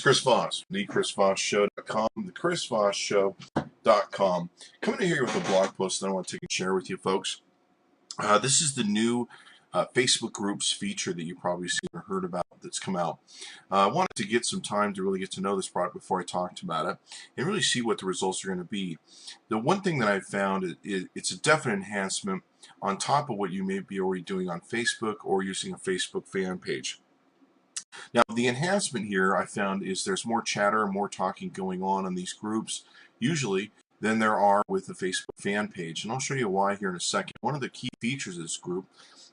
Chris Voss, thechrisvossshow.com, thechrisvossshow.com. Coming in here with a blog post that I want to take and share with you folks. This is the new Facebook groups feature that you probably seen or heard about that's come out. I wanted to get some time to really get to know this product before I talked about it and really see what the results are going to be. The one thing that I've found is it's a definite enhancement on top of what you may be already doing on Facebook or using a Facebook fan page. Now, the enhancement here I found is there's more chatter, more talking going on these groups, usually, than there are with the Facebook fan page. And I'll show you why here in a second. One of the key features of this group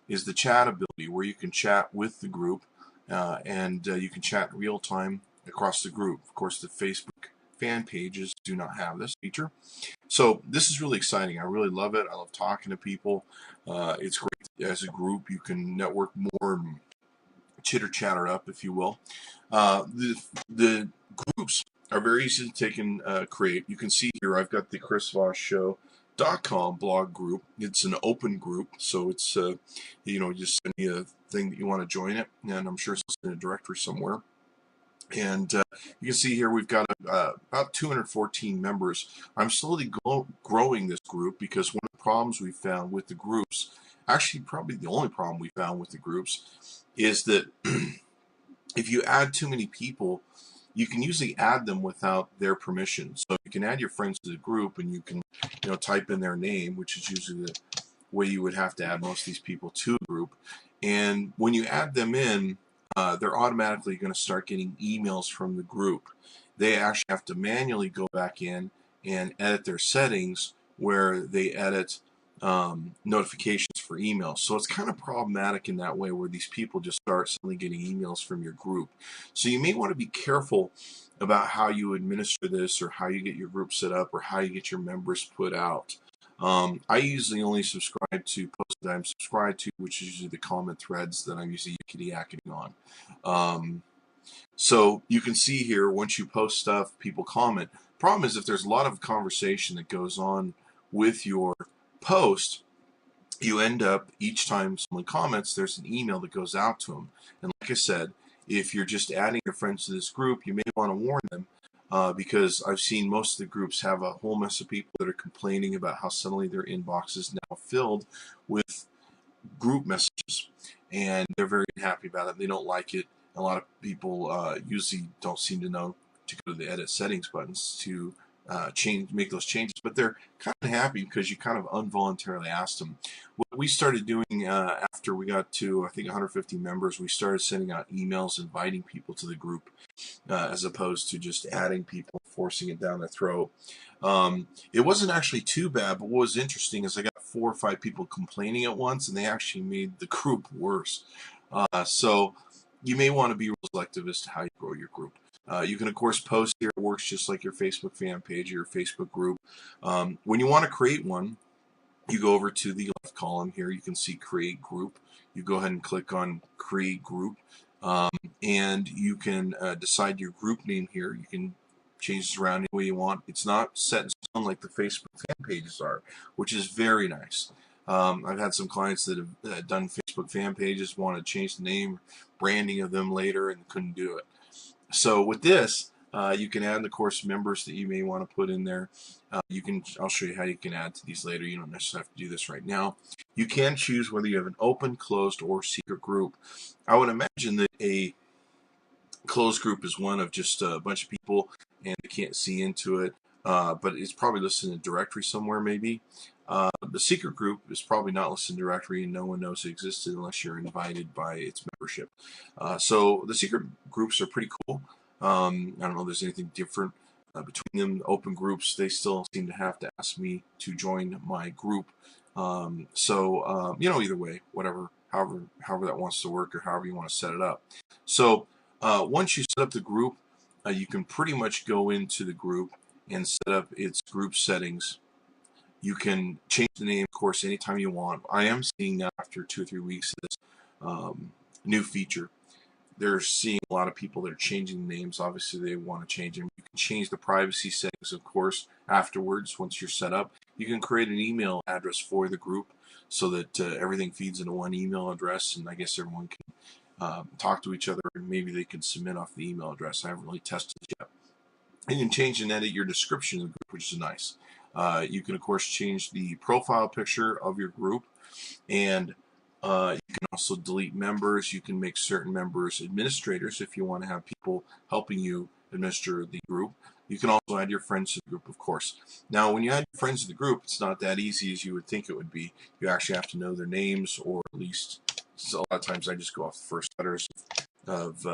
is the chat ability, where you can chat with the group and you can chat real time across the group. Of course, the Facebook fan pages do not have this feature. So this is really exciting. I really love it. I love talking to people. It's great as a group. You can network more and chitter chatter up, if you will. The groups are very easy to take and create. You can see here I've got the chrisvossshow.com blog group. It's an open group, so it's just send me a thing that you want to join it, and I'm sure it's in a directory somewhere. And you can see here we've got about 214 members. I'm slowly growing this group because one of the problems we found with the groups, actually probably the only problem we found with the groups, is that if you add too many people, you can usually add them without their permission. So you can add your friends to the group and you can type in their name, which is usually the way you would have to add most of these people to a group. And when you add them in, they're automatically going to start getting emails from the group. They actually have to manually go back in and edit their settings where they edit notifications for emails. So it's kind of problematic in that way, where these people just start suddenly getting emails from your group. So you may want to be careful about how you administer this, or how you get your group set up, or how you get your members put out. I usually only subscribe to posts that I'm subscribed to, which is usually the comment threads that I'm usually yakety-yakking on. So you can see here, once you post stuff, people comment. Problem is, if there's a lot of conversation that goes on with your post, you end up, each time someone comments, there's an email that goes out to them. And like I said, if you're just adding your friends to this group, you may want to warn them, because I've seen most of the groups have a whole mess of people that are complaining about how suddenly their inbox is now filled with group messages, and they're very unhappy about it. They don't like it. A lot of people usually don't seem to know to go to the edit settings buttons to make those changes, but they're kind of happy because you kind of involuntarily asked them. What we started doing after we got to, I think, 150 members, we started sending out emails inviting people to the group, as opposed to just adding people, forcing it down their throat. It wasn't actually too bad, but what was interesting is I got 4 or 5 people complaining at once, and they actually made the group worse. So you may want to be selective as to how you grow your group. You can, of course, post here. It works just like your Facebook fan page or your Facebook group. When you want to create one, you go over to the left column here. You can see Create Group. You go ahead and click on Create Group, and you can decide your group name here. You can change this around any way you want. It's not set in stone like the Facebook fan pages are, which is very nice. I've had some clients that have done Facebook fan pages, want to change the name, branding of them later, and couldn't do it. So with this, you can add, of course, members that you may want to put in there. I'll show you how you can add to these later. You don't necessarily have to do this right now. You can choose whether you have an open, closed, or secret group. I would imagine that a closed group is one of just a bunch of people and they can't see into it, but it's probably listed in a directory somewhere maybe. The secret group is probably not listed in a directory, and no one knows it existed unless you're invited by its membership. So the secret groups are pretty cool. I don't know if there's anything different between them. Open groups, they still seem to have to ask me to join my group. Either way, whatever, however that wants to work, or however you want to set it up. So once you set up the group, you can pretty much go into the group and set up its group settings. You can change the name, of course, anytime you want. I am seeing now, after 2 or 3 weeks, this new feature. They're seeing a lot of people that are changing names. Obviously, they want to change them. You can change the privacy settings, of course, afterwards, once you're set up. You can create an email address for the group so that everything feeds into one email address, and I guess everyone can talk to each other, and maybe they can submit off the email address. I haven't really tested it yet. And you can change and edit your description of the group, which is nice. You can, of course, change the profile picture of your group, and you can also delete members. You can make certain members administrators if you want to have people helping you administer the group. You can also add your friends to the group, of course. Now, when you add your friends to the group, it's not that easy as you would think it would be. You actually have to know their names, or at least a lot of times I just go off the first letters of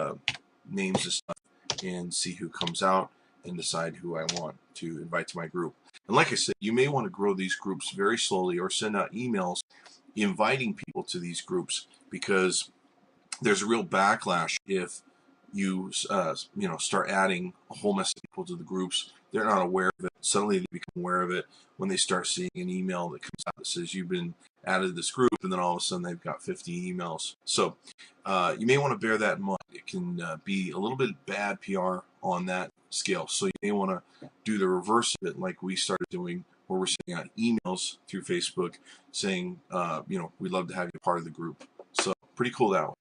names and stuff and see who comes out and decide who I want to invite to my group. And like I said, you may want to grow these groups very slowly, or send out emails inviting people to these groups, because there's a real backlash if you start adding a whole mess of people to the groups. They're not aware of it. Suddenly they become aware of it when they start seeing an email that comes out that says you've been added to this group, and then all of a sudden they've got 50 emails. So you may want to bear that in mind. It can be a little bit bad PR on that scale. So you may want to do the reverse of it, like we started doing, where we're sending out emails through Facebook saying, we'd love to have you part of the group. So pretty cool that way.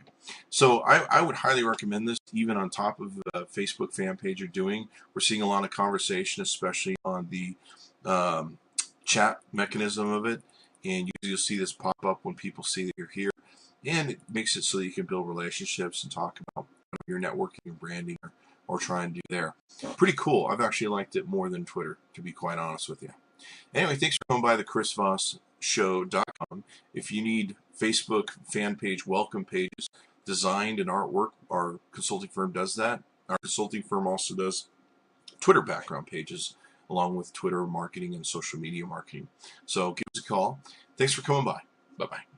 So I would highly recommend this, even on top of the Facebook fan page you're doing. We're seeing a lot of conversation, especially on the chat mechanism of it. And you'll see this pop up when people see that you're here. And it makes it so that you can build relationships and talk about your networking and branding, or try and do there. Pretty cool. I've actually liked it more than Twitter, to be quite honest with you. Anyway, thanks for coming by the chrisvossshow.com. If you need Facebook fan page welcome pages designed and artwork, our consulting firm does that. Our consulting firm also does Twitter background pages, along with Twitter marketing and social media marketing. So give us a call. Thanks for coming by. Bye-bye.